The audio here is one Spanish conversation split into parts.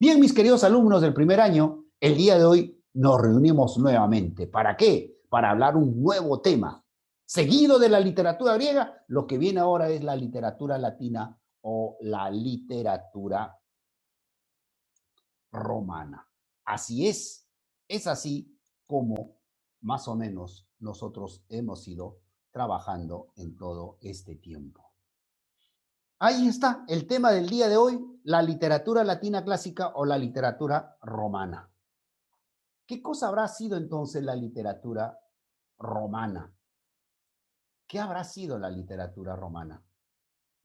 Bien, mis queridos alumnos del primer año, el día de hoy nos reunimos nuevamente. ¿Para qué? Para hablar un nuevo tema. Seguido de la literatura griega, lo que viene ahora es la literatura latina o la literatura romana. Así es así como más o menos nosotros hemos ido trabajando en todo este tiempo. Ahí está el tema del día de hoy, la literatura latina clásica o la literatura romana. ¿Qué cosa habrá sido entonces la literatura romana? ¿Qué habrá sido la literatura romana?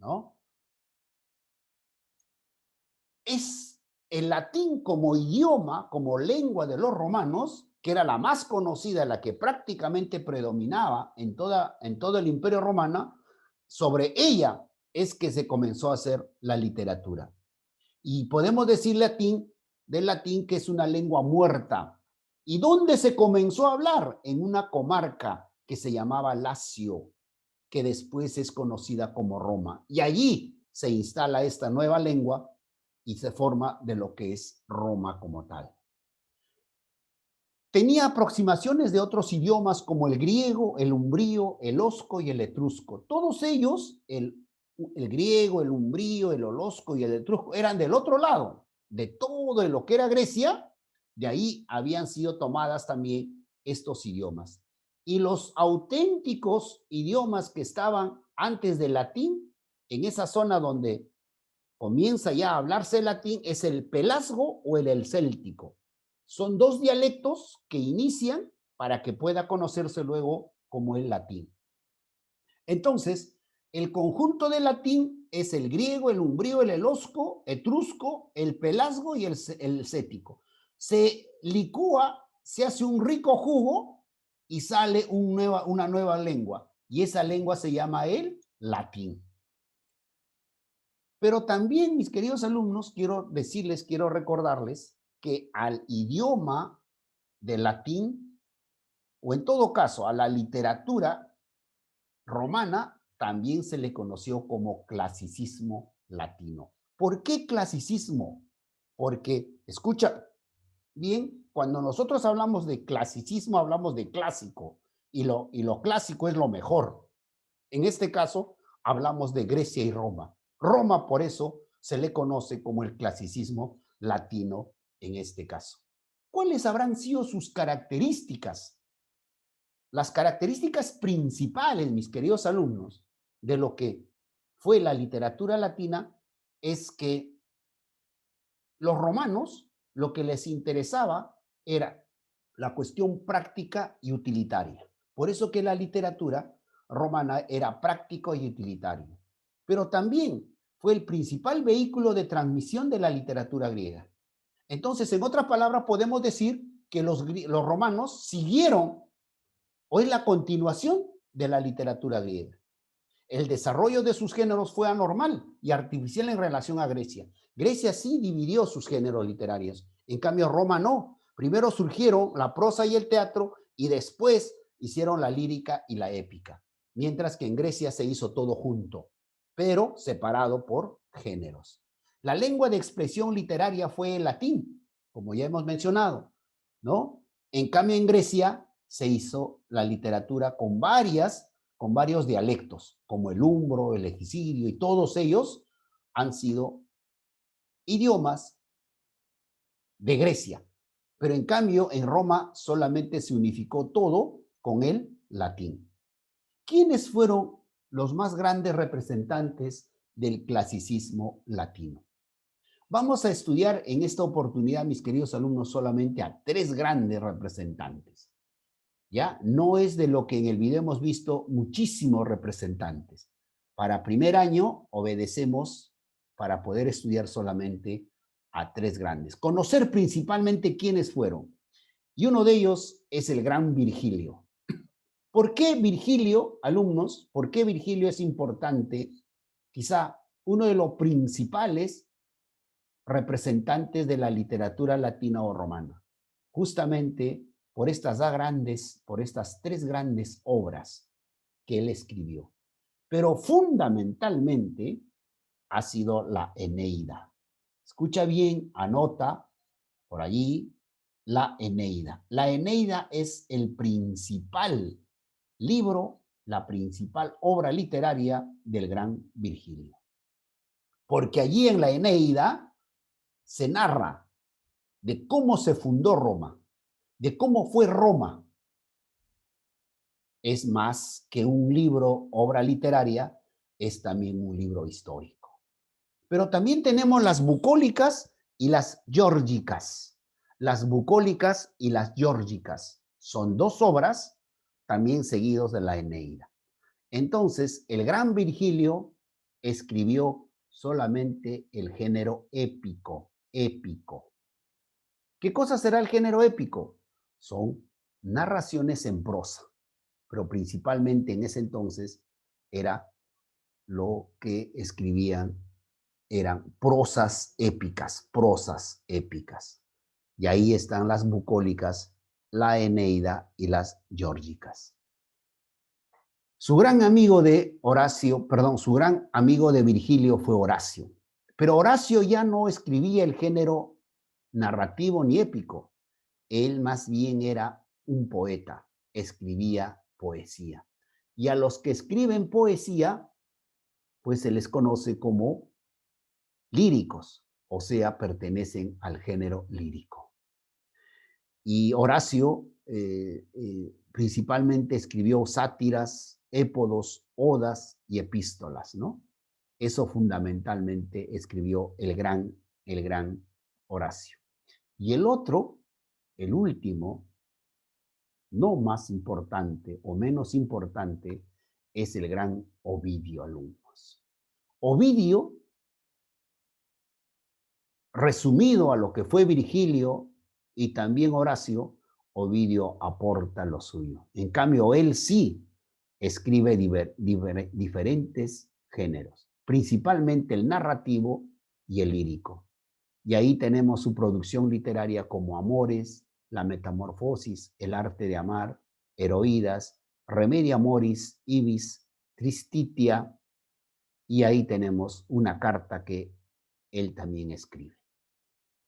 ¿No? Es el latín como idioma, como lengua de los romanos, que era la más conocida, la que prácticamente predominaba en todo el imperio romano, sobre ella es que se comenzó a hacer la literatura. Y podemos decir del latín que es una lengua muerta. ¿Y dónde se comenzó a hablar? En una comarca que se llamaba Lacio, que después es conocida como Roma. Y allí se instala esta nueva lengua y se forma de lo que es Roma como tal. Tenía aproximaciones de otros idiomas como el griego, el umbrío, el osco y el etrusco. Todos ellos, el griego, el umbrío, el olosco y el etrusco, eran del otro lado, de todo lo que era Grecia, de ahí habían sido tomadas también estos idiomas. Y los auténticos idiomas que estaban antes del latín, en esa zona donde comienza ya a hablarse latín, es el pelasgo o el céltico. Son dos dialectos que inician para que pueda conocerse luego como el latín. Entonces, el conjunto de latín es el griego, el umbrío, el elosco, etrusco, el pelasgo y el cético. Se licúa, se hace un rico jugo y sale una nueva lengua. Y esa lengua se llama el latín. Pero también, mis queridos alumnos, quiero recordarles que al idioma del latín, o en todo caso a la literatura romana, también se le conoció como clasicismo latino. ¿Por qué clasicismo? Porque, escucha bien, cuando nosotros hablamos de clasicismo, hablamos de clásico, y lo clásico es lo mejor. En este caso, hablamos de Grecia y Roma. Roma, por eso, se le conoce como el clasicismo latino en este caso. ¿Cuáles habrán sido sus características? Las características principales, mis queridos alumnos, de lo que fue la literatura latina es que los romanos lo que les interesaba era la cuestión práctica y utilitaria. Por eso que la literatura romana era práctico y utilitario. Pero también fue el principal vehículo de transmisión de la literatura griega. Entonces, en otras palabras, podemos decir que los romanos siguieron o es la continuación de la literatura griega. El desarrollo de sus géneros fue anormal y artificial en relación a Grecia. Grecia sí dividió sus géneros literarios, en cambio Roma no. Primero surgieron la prosa y el teatro y después hicieron la lírica y la épica, mientras que en Grecia se hizo todo junto, pero separado por géneros. La lengua de expresión literaria fue el latín, como ya hemos mencionado, ¿no? En cambio en Grecia se hizo la literatura con varios dialectos, como el umbro, el egicidio, y todos ellos han sido idiomas de Grecia. Pero en cambio, en Roma solamente se unificó todo con el latín. ¿Quiénes fueron los más grandes representantes del clasicismo latino? Vamos a estudiar en esta oportunidad, mis queridos alumnos, solamente a tres grandes representantes. ¿Ya? No es de lo que en el video hemos visto muchísimos representantes. Para primer año obedecemos para poder estudiar solamente a tres grandes. Conocer principalmente quiénes fueron. Y uno de ellos es el gran Virgilio. ¿Por qué Virgilio, alumnos? ¿Por qué Virgilio es importante? Quizá uno de los principales representantes de la literatura latina o romana. Justamente por por estas tres grandes obras que él escribió. Pero fundamentalmente ha sido la Eneida. Escucha bien, anota por allí la Eneida. La Eneida es el principal libro, la principal obra literaria del gran Virgilio. Porque allí en la Eneida se narra de cómo se fundó Roma, de cómo fue Roma. Es más que un libro, obra literaria, es también un libro histórico. Pero también tenemos las bucólicas y las geórgicas. Las bucólicas y las geórgicas son dos obras también seguidos de la Eneida. Entonces, el gran Virgilio escribió solamente el género épico, épico. ¿Qué cosa será el género épico? Son narraciones en prosa, pero principalmente en ese entonces era lo que escribían, eran prosas épicas, prosas épicas. Y ahí están las bucólicas, la Eneida y las geórgicas. Su gran amigo de Horacio, perdón, su gran amigo de Virgilio fue Horacio. Pero Horacio ya no escribía el género narrativo ni épico. Él más bien era un poeta, escribía poesía. Y a los que escriben poesía, pues se les conoce como líricos, o sea, pertenecen al género lírico. Y Horacio principalmente escribió sátiras, épodos, odas y epístolas, ¿no? Eso fundamentalmente escribió el gran Horacio. Y el otro, el último, no más importante o menos importante, es el gran Ovidio, alumnos. Ovidio, resumido a lo que fue Virgilio y también Horacio, Ovidio aporta lo suyo. En cambio, él sí escribe diferentes géneros, principalmente el narrativo y el lírico. Y ahí tenemos su producción literaria como Amores, La Metamorfosis, El Arte de Amar, Heroídas, Remedia Amoris, Ibis, Tristitia, y ahí tenemos una carta que él también escribe,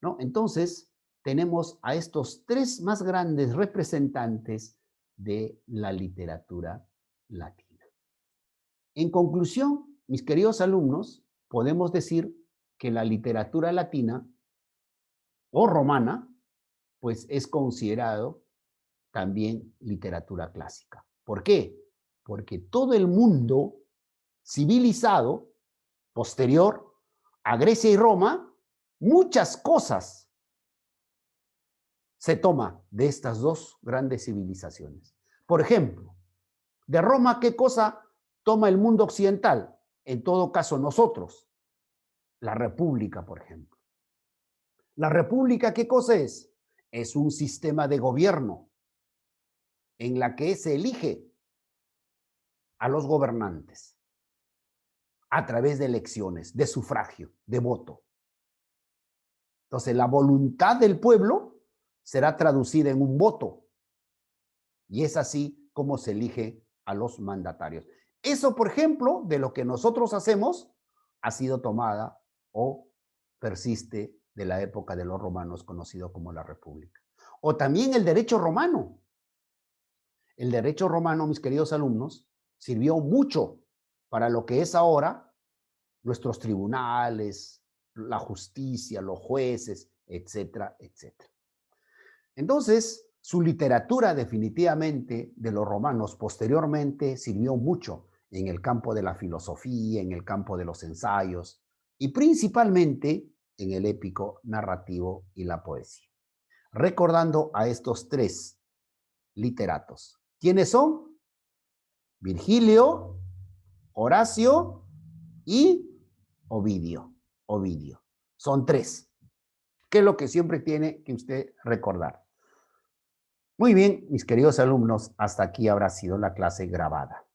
¿no? Entonces, tenemos a estos tres más grandes representantes de la literatura latina. En conclusión, mis queridos alumnos, podemos decir que la literatura latina o romana, pues es considerado también literatura clásica. ¿Por qué? Porque todo el mundo civilizado posterior a Grecia y Roma, muchas cosas se toma de estas dos grandes civilizaciones. Por ejemplo, de Roma, ¿qué cosa toma el mundo occidental? En todo caso, nosotros. La república, por ejemplo. ¿La república qué cosa es? Es un sistema de gobierno en la que se elige a los gobernantes a través de elecciones, de sufragio, de voto. Entonces, la voluntad del pueblo será traducida en un voto. Y es así como se elige a los mandatarios. Eso, por ejemplo, de lo que nosotros hacemos, ha sido tomada o persiste de la época de los romanos, conocido como la República. O también el derecho romano. El derecho romano, mis queridos alumnos, sirvió mucho para lo que es ahora nuestros tribunales, la justicia, los jueces, etcétera, etcétera. Entonces, su literatura definitivamente de los romanos posteriormente sirvió mucho en el campo de la filosofía, en el campo de los ensayos y principalmente en el épico narrativo y la poesía. Recordando a estos tres literatos. ¿Quiénes son? Virgilio, Horacio y Ovidio. Ovidio. Son tres, que es lo que siempre tiene que usted recordar. Muy bien, mis queridos alumnos, hasta aquí habrá sido la clase grabada.